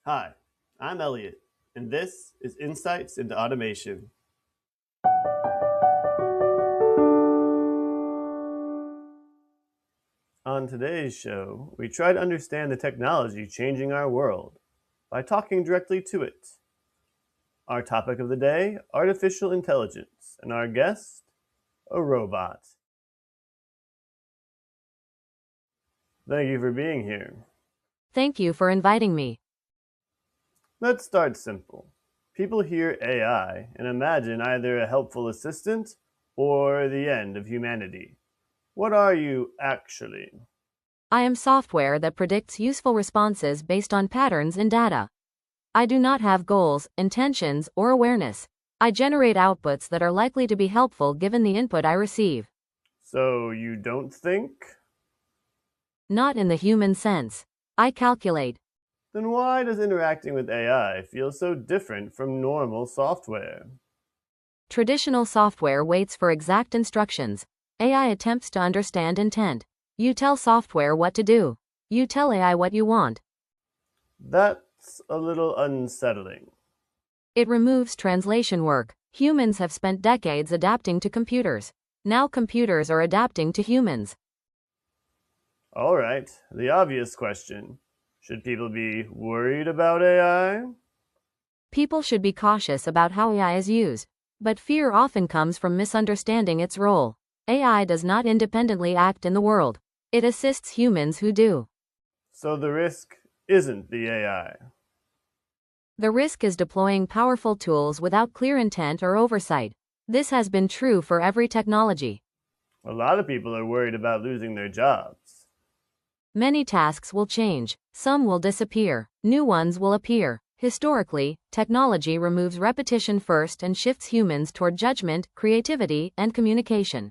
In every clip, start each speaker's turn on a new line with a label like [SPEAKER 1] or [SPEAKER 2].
[SPEAKER 1] Hi, I'm Elliot, and this is Insights into Automation. On today's show, we try to understand the technology changing our world by talking directly to it. Our topic of the day, artificial intelligence, and our guest, a robot. Thank you for being here.
[SPEAKER 2] Thank you for inviting me.
[SPEAKER 1] Let's start simple. People hear AI and imagine either a helpful assistant or the end of humanity. What are you actually?
[SPEAKER 2] I am software that predicts useful responses based on patterns in data. I do not have goals, intentions, or awareness. I generate outputs that are likely to be helpful given the input I receive.
[SPEAKER 1] So you don't think?
[SPEAKER 2] Not in the human sense. I calculate.
[SPEAKER 1] Then why does interacting with AI feel so different from normal software?
[SPEAKER 2] Traditional software waits for exact instructions. AI attempts to understand intent. You tell software what to do. You tell AI what you want.
[SPEAKER 1] That's a little unsettling.
[SPEAKER 2] It removes translation work. Humans have spent decades adapting to computers. Now computers are adapting to humans.
[SPEAKER 1] All right, the obvious question. Should people be worried about AI?
[SPEAKER 2] People should be cautious about how AI is used, but fear often comes from misunderstanding its role. AI does not independently act in the world. It assists humans who do.
[SPEAKER 1] So the risk isn't the AI.
[SPEAKER 2] The risk is deploying powerful tools without clear intent or oversight. This has been true for every technology.
[SPEAKER 1] A lot of people are worried about losing their jobs.
[SPEAKER 2] Many tasks will change, some will disappear, new ones will appear. Historically, technology removes repetition first and shifts humans toward judgment, creativity, and communication.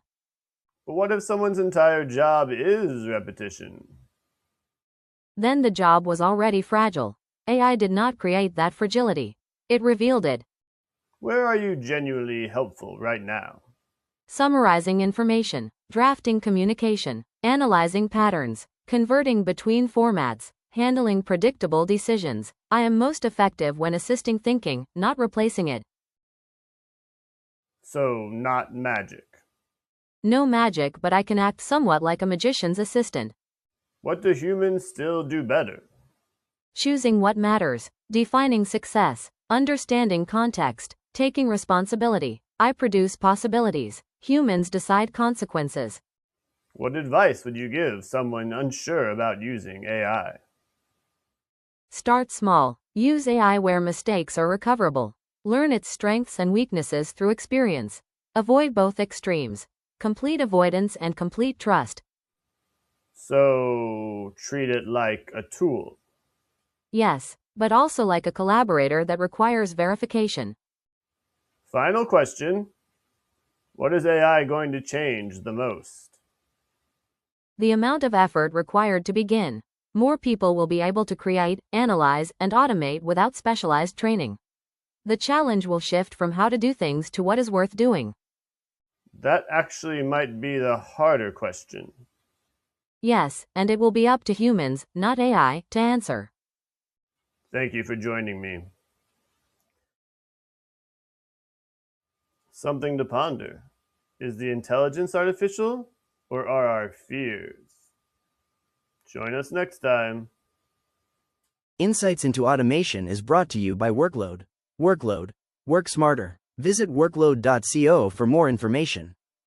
[SPEAKER 1] But what if someone's entire job is repetition?
[SPEAKER 2] Then the job was already fragile. AI did not create that fragility. It revealed it.
[SPEAKER 1] Where are you genuinely helpful right now?
[SPEAKER 2] Summarizing information, drafting communication, analyzing patterns, converting between formats, handling predictable decisions. I am most effective when assisting thinking, not replacing it.
[SPEAKER 1] So, not magic.
[SPEAKER 2] No magic, but I can act somewhat like a magician's assistant.
[SPEAKER 1] What do humans still do better?
[SPEAKER 2] Choosing what matters, defining success, understanding context, taking responsibility. I produce possibilities. Humans decide consequences.
[SPEAKER 1] What advice would you give someone unsure about using AI?
[SPEAKER 2] Start small. Use AI where mistakes are recoverable. Learn its strengths and weaknesses through experience. Avoid both extremes. Complete avoidance and complete trust.
[SPEAKER 1] So, treat it like a tool.
[SPEAKER 2] Yes, but also like a collaborator that requires verification.
[SPEAKER 1] Final question. What is AI going to change the most?
[SPEAKER 2] The amount of effort required to begin. More people will be able to create, analyze, and automate without specialized training. The challenge will shift from how to do things to what is worth doing.
[SPEAKER 1] That actually might be the harder question.
[SPEAKER 2] Yes, and it will be up to humans, not AI, to answer.
[SPEAKER 1] Thank you for joining me. Something to ponder. Is the intelligence artificial, or are our fears? Join us next time.
[SPEAKER 3] Insights into Automation is brought to you by Workload. Workload. Work smarter. Visit workload.co for more information.